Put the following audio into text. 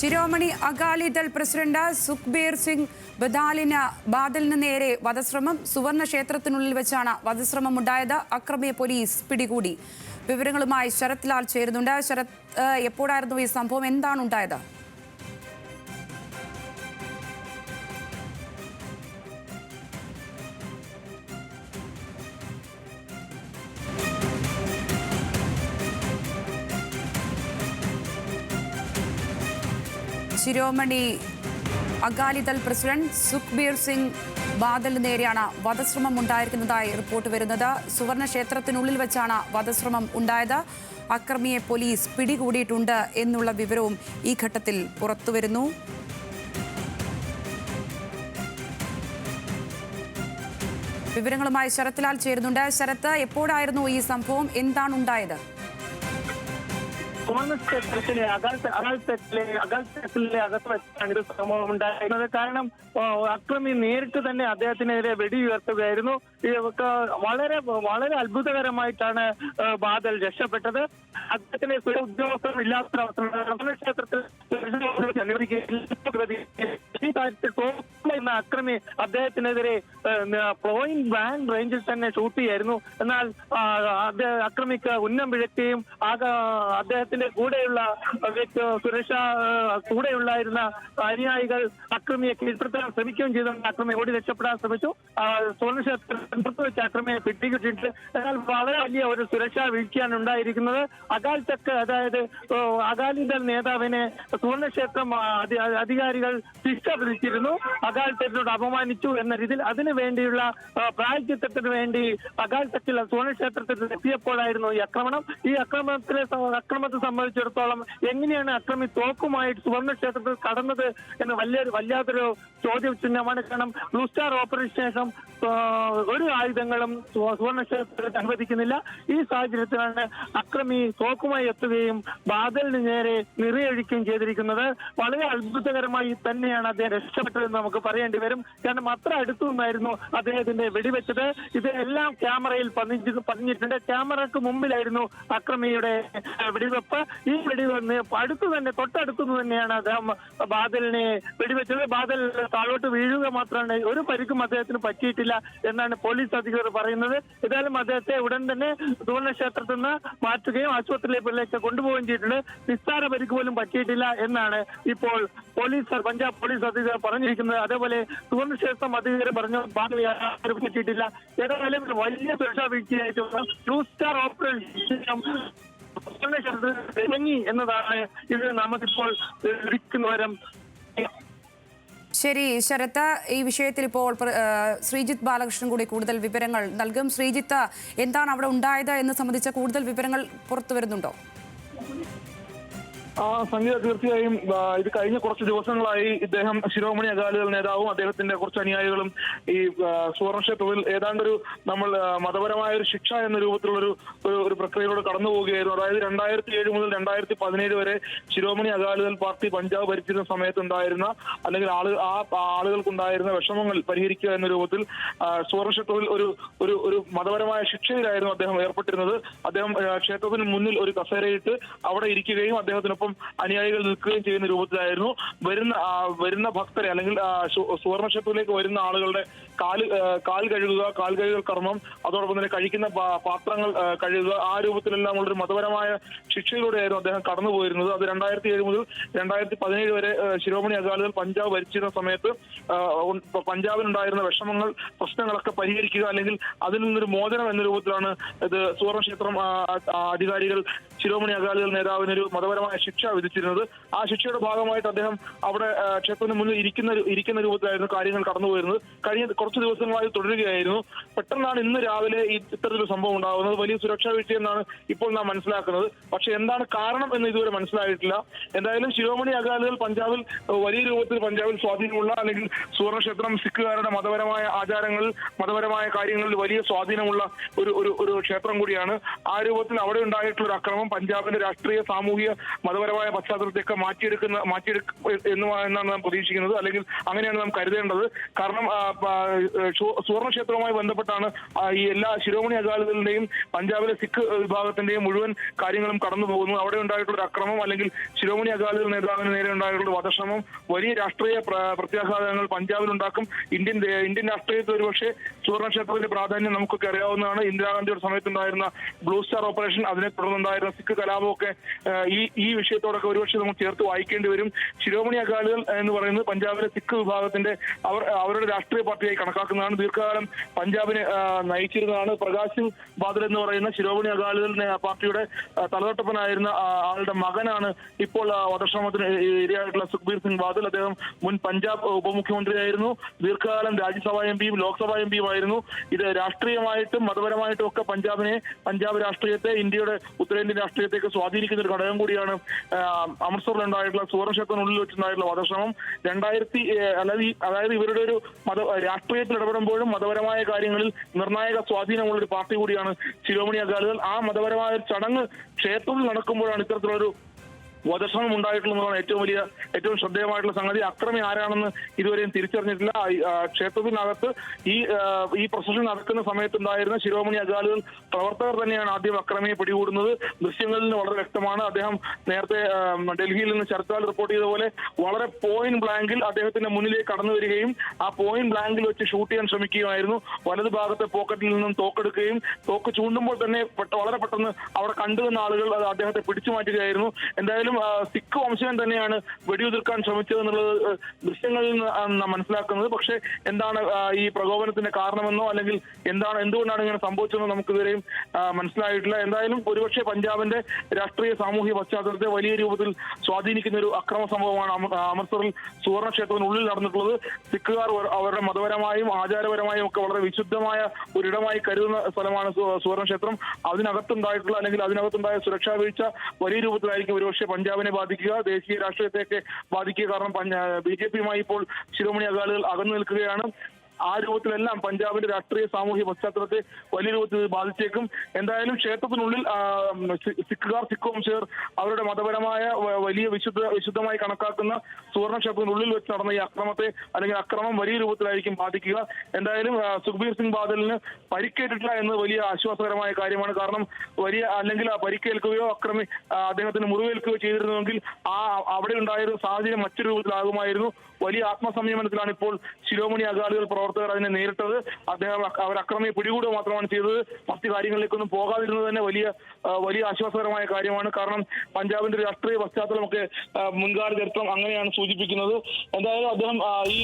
Shiromani Akali Dal president Sukhbir Singh ബാദലിന് നേരെ വധശ്രമം. സുവർണ ക്ഷേത്രത്തിനുള്ളിൽ വെച്ചാണ് വധശ്രമം ഉണ്ടായത്. അക്രമിയെ പോലീസ് പിടികൂടി. വിവരങ്ങളുമായി ശരത് ലാൽ ചേരുന്നുണ്ട്. ശരത്, എപ്പോഴായിരുന്നു ഈ സംഭവം? എന്താണ് ഉണ്ടായത്? ശിരോമണി അകാലിദൾ പ്രസിഡന്റ് സുഖ്ബീർ സിംഗ് ബാദലിന് നേരെയാണ് വധശ്രമം ഉണ്ടായിരിക്കുന്നതായി റിപ്പോർട്ട് വരുന്നത്. സുവർണ ക്ഷേത്രത്തിനുള്ളിൽ വെച്ചാണ് വധശ്രമം ഉണ്ടായത്. അക്രമിയെ പോലീസ് പിടികൂടിയിട്ടുണ്ട് എന്നുള്ള വിവരവും ഈ ഘട്ടത്തിൽ പുറത്തുവരുന്നു. വിവരങ്ങളുമായി ശരത് ലാൽ ചേരുന്നുണ്ട്. ശരത്ത്, എപ്പോഴായിരുന്നു ഈ സംഭവം? എന്താണ് ഉണ്ടായത്? ക്ഷേത്രത്തിലെ അകൽത്തട്ടിലെ അകത്ത് വെച്ചാണ് ഇത് സംഭവം ഉണ്ടായിരുന്നത്. കാരണം അക്രമി നേരിട്ട് തന്നെ അദ്ദേഹത്തിനെതിരെ വെടിയുയർത്തുകയായിരുന്നു. വളരെ വളരെ അത്ഭുതകരമായിട്ടാണ് ബാദൽ രക്ഷപ്പെട്ടത്. അദ്ദേഹത്തിന് ഉദ്യോഗസ്ഥർ ഇല്ലാത്ത ക്ഷേത്രത്തിൽ എന്ന അക്രമി അദ്ദേഹത്തിനെതിരെ പോയിന്റ് ബ്ലാങ്ക് റേഞ്ചിൽ തന്നെ ഷൂട്ട് ചെയ്യായിരുന്നു. എന്നാൽ അക്രമിക്ക് ഉന്നം പിഴയ്ക്കുകയും അദ്ദേഹത്തിന്റെ കൂടെയുള്ള കൂടെയുള്ളായിരുന്ന അനുയായികൾ അക്രമിയെ കീഴ്പ്പെടുത്താൻ ശ്രമിക്കുകയും ചെയ്തുകൊണ്ട് അക്രമി ഓടി രക്ഷപ്പെടാൻ ശ്രമിച്ചു. സുവർണക്ഷേത്രത്തിൽ വെച്ച് അക്രമിയെ പിടികൂടിയിട്ടുണ്ട്. എന്നാൽ വളരെ വലിയ ഒരു സുരക്ഷാ വീഴ്ചയാണ് ഉണ്ടായിരിക്കുന്നത്. അകാൽ തക്ക്, അതായത് അകാലിദൾ നേതാവിനെ സുവർണക്ഷേത്രം അധികാരികൾ ശിക്ഷ വിധിച്ചിരുന്നു. അകാൽ തക്കിനോട് അപമാനിച്ചു എന്ന രീതിയിൽ അതിനു വേണ്ടിയുള്ള പ്രായച്ചിത്തത്തിന് വേണ്ടി അകാൽ തക്കിൽ സുവർണക്ഷേത്രത്തിൽ എത്തിയപ്പോഴായിരുന്നു ഈ ആക്രമണം. ഈ അക്രമത്തെ സംബന്ധിച്ചിടത്തോളം എങ്ങനെയാണ് അക്രമി തോക്കുമായിട്ട് സുവർണക്ഷേത്രത്തിൽ കടന്നത് എന്ന് വല്ലാത്തൊരു ചോദ്യചിഹ്നമാണ്. കാരണം ബ്ലൂ സ്റ്റാർ ഓപ്പറേഷന് ശേഷം ഒരു ആയുധങ്ങളും സുവർണക്ഷേത്രത്തിൽ അനുവദിക്കുന്നില്ല. ഈ സാഹചര്യത്തിലാണ് അക്രമി തോക്കുമായി എത്തുകയും ബാദലിന് നേരെ നിറയൊഴിക്കുകയും ചെയ്തിരിക്കുന്നത്. വളരെ അത്ഭുതകരമായി തന്നെയാണ് അദ്ദേഹം രക്ഷപ്പെട്ടതെന്ന് നമുക്ക് പറയേണ്ടി വരും. കാരണം അത്ര അടുത്തു നിന്നായിരുന്നു അദ്ദേഹത്തിന്റെ വെടിവെച്ചത്. ഇതെല്ലാം ക്യാമറയിൽ പതിഞ്ഞിട്ടുണ്ട്. ക്യാമറക്ക് മുമ്പിലായിരുന്നു അക്രമിയുടെ വെടിവെപ്പ്. ഈ വെടിവെപ്പ് തൊട്ടടുത്തു തന്നെയാണ് അദ്ദേഹം ബാദലിനെ വെടിവെച്ചത്. ബാദൽ താഴോട്ട് വീഴുക മാത്രമാണ്, ഒരു പരിക്കും അദ്ദേഹത്തിന് പറ്റിയിട്ടില്ല എന്നാണ് പോലീസ് അധികൃതർ പറയുന്നത്. ഏതായാലും അദ്ദേഹത്തെ ഉടൻ തന്നെ സുവർണക്ഷേത്രത്തിൽ നിന്ന് മാറ്റുകയും ആശുപത്രിയിലേക്ക് കൊണ്ടുപോവുകയും ചെയ്തിട്ടുണ്ട്. നിസ്സാര പരിക്ക് പോലും പറ്റിയിട്ടില്ല എന്നാണ് ഇപ്പോൾ പഞ്ചാബ് പോലീസ് അധികൃതർ പറഞ്ഞിരിക്കുന്നത്. അതേപോലെ സുവർണക്ഷേത്രം അധികൃതർ പറഞ്ഞു ബാദൽ പറ്റിയിട്ടില്ല. ഏതായാലും വലിയ സുരക്ഷാ വീഴ്ചയായിട്ടുള്ള ബ്ലൂ സ്റ്റാർ ഓപ്പറേഷൻ ഇറങ്ങി എന്നതാണ് ഇത് നമുക്കിപ്പോൾ ലഭിക്കുന്നവരും. ശരി ശരത്ത്, ഈ വിഷയത്തിൽ ഇപ്പോൾ ശ്രീജിത്ത് ബാലകൃഷ്ണൻ കൂടി കൂടുതൽ വിവരങ്ങൾ നൽകും. ശ്രീജിത്ത്, എന്താണ് അവിടെ ഉണ്ടായത് എന്ന് സംബന്ധിച്ച കൂടുതൽ വിവരങ്ങൾ പുറത്തു വരുന്നുണ്ടോ? സംഗീത, തീർച്ചയായും ഇത് കഴിഞ്ഞ കുറച്ച് ദിവസങ്ങളായി ഇദ്ദേഹം ശിരോമണി അകാലിദൾ നേതാവും അദ്ദേഹത്തിന്റെ കുറച്ച് അനുയായികളും ഈ സുവർണക്ഷേത്രത്തിൽ ഏതാണ്ടൊരു നമ്മൾ മതപരമായ ഒരു ശിക്ഷ എന്ന രൂപത്തിലുള്ള ഒരു പ്രക്രിയയിലൂടെ കടന്നു പോവുകയായിരുന്നു. അതായത് 2007 മുതൽ 2017 വരെ ശിരോമണി അകാലിദൾ പാർട്ടി പഞ്ചാബ് ഭരിച്ചിരുന്ന സമയത്തുണ്ടായിരുന്ന അല്ലെങ്കിൽ ആളുകൾക്കുണ്ടായിരുന്ന വിഷമങ്ങൾ പരിഹരിക്കുക എന്ന രൂപത്തിൽ സുവർണക്ഷേത്രത്തിൽ ഒരു മതപരമായ ശിക്ഷയിലായിരുന്നു അദ്ദേഹം ഏർപ്പെട്ടിരുന്നത്. അദ്ദേഹം ക്ഷേത്രത്തിന് മുന്നിൽ ഒരു കസേരയിട്ട് അവിടെ ഇരിക്കുകയും അദ്ദേഹത്തിനൊപ്പം അനുയായികൾ നിൽക്കുകയും ചെയ്യുന്ന രൂപത്തിലായിരുന്നു. വരുന്ന ഭക്തരെ അല്ലെങ്കിൽ സുവർണക്ഷേത്രത്തിലേക്ക് വരുന്ന ആളുകളുടെ കാൽ കഴുകൽ കർമ്മം, അതോടൊപ്പം തന്നെ കഴിക്കുന്ന പാത്രങ്ങൾ കഴുകുക, ആ രൂപത്തിലെല്ലാം ഉള്ളൊരു മതപരമായ ശിക്ഷയിലൂടെയായിരുന്നു അദ്ദേഹം കടന്നുപോയിരുന്നത്. അത് 2007 മുതൽ 2017 വരെ ശിരോമണി അകാലിദൾ പഞ്ചാബ് ഭരിച്ചിരുന്ന സമയത്ത് പഞ്ചാബിനുണ്ടായിരുന്ന പ്രശ്നങ്ങളൊക്കെ പരിഹരിക്കുക അല്ലെങ്കിൽ അതിൽ നിന്നൊരു മോചനം എന്ന രൂപത്തിലാണ് ഇത് സുവർണക്ഷേത്രം അധികാരികൾ ശിരോമണി അകാലിദൾ നേതാവിനൊരു മതപരമായ ശിക്ഷ വിധിച്ചിരുന്നത്. ആ ശിക്ഷയുടെ ഭാഗമായിട്ട് അദ്ദേഹം അവിടെ ക്ഷേത്രത്തിന് മുന്നിൽ ഇരിക്കുന്ന രൂപത്തിലായിരുന്നു കാര്യങ്ങൾ കടന്നുപോയിരുന്നത്. കഴിഞ്ഞ കുറച്ച് ദിവസങ്ങളായി തുടരുകയായിരുന്നു. പെട്ടെന്നാണ് ഇന്ന് രാവിലെ ഇത്തരത്തിലൊരു സംഭവം ഉണ്ടാകുന്നത്. വലിയ സുരക്ഷാ വീഴ്ചയെന്നാണ് ഇപ്പോൾ നാം മനസ്സിലാക്കുന്നത്. പക്ഷെ എന്താണ് കാരണം എന്ന് ഇതുവരെ മനസ്സിലായിട്ടില്ല. എന്തായാലും ശിരോമണി അകാലിദൾ പഞ്ചാബിൽ വലിയ രൂപത്തിൽ സ്വാധീനമുള്ള അല്ലെങ്കിൽ സുവർണക്ഷേത്രം സിഖുകാരുടെ മതപരമായ ആചാരങ്ങളിൽ മതപരമായ കാര്യങ്ങളിൽ വലിയ സ്വാധീനമുള്ള ഒരു ക്ഷേത്രം കൂടിയാണ്. ആ രൂപത്തിൽ അവിടെ ഉണ്ടായിട്ടുള്ള ഒരു അക്രമം പഞ്ചാബിന്റെ രാഷ്ട്രീയ സാമൂഹിക മതപരമായ പശ്ചാത്തലത്തെയൊക്കെ മാറ്റിയെടുക്കും എന്നാണ് നാം പ്രതീക്ഷിക്കുന്നത്, അല്ലെങ്കിൽ അങ്ങനെയാണ് നാം കരുതേണ്ടത്. കാരണം സുവർണ ക്ഷേത്രവുമായി ബന്ധപ്പെട്ടാണ് ഈ എല്ലാ ശിരോമണി അകാലിദളിന്റെയും പഞ്ചാബിലെ സിഖ് വിഭാഗത്തിന്റെയും മുഴുവൻ കാര്യങ്ങളും കടന്നു പോകുന്നു. അവിടെ ഉണ്ടായിട്ടുള്ള ഒരു അക്രമം അല്ലെങ്കിൽ ശിരോമണി അകാലിദൾ നേതാവിന് നേരെ ഉണ്ടായിട്ടുള്ള വധശ്രമം വലിയ രാഷ്ട്രീയ പ്രത്യാഘാതങ്ങൾ പഞ്ചാബിലുണ്ടാക്കും. ഇന്ത്യൻ രാഷ്ട്രീയത്തിൽ ഒരുപക്ഷെ സുവർണ ക്ഷേത്രത്തിന്റെ പ്രാധാന്യം നമുക്കൊക്കെ അറിയാവുന്നതാണ്. ഇന്ദിരാഗാന്ധിയുടെ സമയത്തുണ്ടായിരുന്ന ബ്ലൂ സ്റ്റാർ ഓപ്പറേഷൻ, അതിനെ തുടർന്നുണ്ടായിരുന്ന സിഖ് കലാപമൊക്കെ ഈ വിഷയത്തോടൊക്കെ ഒരുപക്ഷെ നമുക്ക് ചേർത്ത് വായിക്കേണ്ടി വരും. ശിരോമണി അകാലിദൾ എന്ന് പറയുന്നത് പഞ്ചാബിലെ സിഖ് വിഭാഗത്തിന്റെ അവരുടെ രാഷ്ട്രീയ പാർട്ടിയായി കണക്കാക്കുന്നതാണ്. ദീർഘകാലം പഞ്ചാബിനെ നയിച്ചിരുന്നതാണ്. പ്രകാശ് സിംഗ് ബാദൽ എന്ന് പറയുന്ന ശിരോമണി അകാലിദൾ പാർട്ടിയുടെ തലതൊട്ടപ്പനായിരുന്ന ആളുടെ മകനാണ് ഇപ്പോൾ വധശ്രമത്തിന് ഇരയായിട്ടുള്ള സുഖ്ബീർ സിംഗ് ബാദൽ. അദ്ദേഹം മുൻ പഞ്ചാബ് ഉപമുഖ്യമന്ത്രിയായിരുന്നു. ദീർഘകാലം രാജ്യസഭാ എംപിയും ലോക്സഭാ എംപിയും ആയിരുന്നു. ഇത് രാഷ്ട്രീയമായിട്ടും മതപരമായിട്ടും ഒക്കെ പഞ്ചാബ് രാഷ്ട്രീയത്തെ, ഇന്ത്യയുടെ ഉത്തരേന്ത്യൻ രാഷ്ട്രീയത്തേക്ക് സ്വാധീനിക്കുന്ന ഒരു ഘടകം കൂടിയാണ് അമൃത്സറിലുണ്ടായിട്ടുള്ള സുവർണ ക്ഷേത്രത്തിനുള്ളിൽ വെച്ചുണ്ടായിട്ടുള്ള വധശ്രമം. അതായത് ഇവരുടെ ഒരു രാഷ്ട്രീയത്തിൽ ഇടപെടുമ്പോഴും മതപരമായ കാര്യങ്ങളിൽ നിർണായക സ്വാധീനമുള്ള ഒരു പാർട്ടി കൂടിയാണ് ശിരോമണി അകാലിദൾ. ആ മതപരമായ ഒരു ചടങ്ങ് ക്ഷേത്രത്തിൽ നടക്കുമ്പോഴാണ് ഇത്തരത്തിലൊരു വധശ്രമം ഉണ്ടായിട്ടുള്ളതാണ് ഏറ്റവും ശ്രദ്ധേയമായിട്ടുള്ള സംഗതി. അക്രമി ആരാണെന്ന് ഇതുവരെയും തിരിച്ചറിഞ്ഞിട്ടില്ല. ക്ഷേത്രത്തിനകത്ത് ഈ പ്രൊസഷൻ നടക്കുന്ന സമയത്തുണ്ടായിരുന്ന ശിരോമണി അകാലിദൾ പ്രവർത്തകർ തന്നെയാണ് ആദ്യം അക്രമിയെ പിടികൂടുന്നത്. ദൃശ്യങ്ങളിൽ നിന്ന് വളരെ വ്യക്തമാണ്. അദ്ദേഹം നേരത്തെ ഡൽഹിയിൽ നിന്ന് ശരത്ലാൽ റിപ്പോർട്ട് ചെയ്ത പോലെ വളരെ പോയിന്റ് ബ്ലാങ്കിൽ അദ്ദേഹത്തിന്റെ മുന്നിലേക്ക് കടന്നു വരികയും ആ പോയിന്റ് ബ്ലാങ്കിൽ വെച്ച് ഷൂട്ട് ചെയ്യാൻ ശ്രമിക്കുകയായിരുന്നു. വലതു ഭാഗത്തെ പോക്കറ്റിൽ നിന്നും തോക്കെടുക്കുകയും തോക്ക് ചൂണ്ടുമ്പോൾ തന്നെ വളരെ പെട്ടെന്ന് അവിടെ കണ്ടുവന്ന ആളുകൾ അദ്ദേഹത്തെ പിടിച്ചു മാറ്റുകയായിരുന്നു. എന്തായാലും സിഖ് വംശജൻ തന്നെയാണ് വെടിയുതിർക്കാൻ ശ്രമിച്ചത് എന്നുള്ളത് ദൃശ്യങ്ങളിൽ നിന്ന് മനസ്സിലാക്കുന്നത്. പക്ഷേ എന്താണ് ഈ പ്രകോപനത്തിന്റെ കാരണമെന്നോ അല്ലെങ്കിൽ എന്തുകൊണ്ടാണ് ഇങ്ങനെ സംഭവിച്ചതെന്നോ നമുക്ക് ഇതുവരെയും മനസ്സിലായിട്ടില്ല. എന്തായാലും ഒരുപക്ഷെ പഞ്ചാബിന്റെ രാഷ്ട്രീയ സാമൂഹ്യ പശ്ചാത്തലത്തെ വലിയ രൂപത്തിൽ സ്വാധീനിക്കുന്ന ഒരു അക്രമ സംഭവമാണ് അമൃത്സറിൽ സുവർണ ക്ഷേത്രത്തിനുള്ളിൽ നടന്നിട്ടുള്ളത്. സിഖുകാർ അവരുടെ മതപരമായും ആചാരപരമായും ഒക്കെ വളരെ വിശുദ്ധമായ ഒരിടമായി കരുതുന്ന സ്ഥലമാണ് സുവർണ ക്ഷേത്രം. അതിനകത്തുണ്ടായ സുരക്ഷാ വീഴ്ച വലിയ രൂപത്തിലായിരിക്കും ഒരുപക്ഷെ പഞ്ചാബിനെ ബാധിക്കുക, ദേശീയ രാഷ്ട്രീയത്തെയൊക്കെ ബാധിക്കുക. കാരണം ബിജെപിയുമായി ഇപ്പോൾ ശിരോമണി അകാലിദൾ അകന്നു നിൽക്കുകയാണ്. ആ രൂപത്തിലെല്ലാം പഞ്ചാബിന്റെ രാഷ്ട്രീയ സാമൂഹ്യ പശ്ചാത്തലത്തെ വലിയ രൂപത്തിൽ ബാധിച്ചേക്കും. എന്തായാലും ക്ഷേത്രത്തിനുള്ളിൽ സിഖ് വംശജർ അവരുടെ മതപരമായ വലിയ വിശുദ്ധമായി കണക്കാക്കുന്ന സുവർണ ക്ഷേത്രത്തിനുള്ളിൽ വെച്ച് നടന്ന ഈ അക്രമം വലിയ രൂപത്തിലായിരിക്കും ബാധിക്കുക. എന്തായാലും സുഖ്ബീർ സിംഗ് ബാദലിന് പരിക്കേറ്റിട്ടില്ല എന്നത് വലിയ ആശ്വാസകരമായ കാര്യമാണ്. കാരണം പരിക്കേൽക്കുകയോ അദ്ദേഹത്തിന് മുറിവേൽക്കുകയോ ചെയ്തിരുന്നുവെങ്കിൽ അവിടെ ഉണ്ടായിരുന്ന സാഹചര്യം മറ്റൊരു രൂപത്തിലാകുമായിരുന്നു. വലിയ ആത്മസംയമനത്തിലാണ് ഇപ്പോൾ ശിരോമണി അകാലിദൾ പ്രവർത്തകർ അതിനെ നേരിട്ടത്. അവർ അക്രമിയെ പിടികൂടുക മാത്രമാണ് ചെയ്തത്. മറ്റു കാര്യങ്ങളിലേക്കൊന്നും പോകാതിരുന്നത് തന്നെ വലിയ ആശ്വാസകരമായ കാര്യമാണ്. കാരണം പഞ്ചാബിന്റെ രാഷ്ട്രീയ പശ്ചാത്തലമൊക്കെ മുൻകാല ചരിത്രം അങ്ങനെയാണ് സൂചിപ്പിക്കുന്നത്. എന്തായാലും അദ്ദേഹം ഈ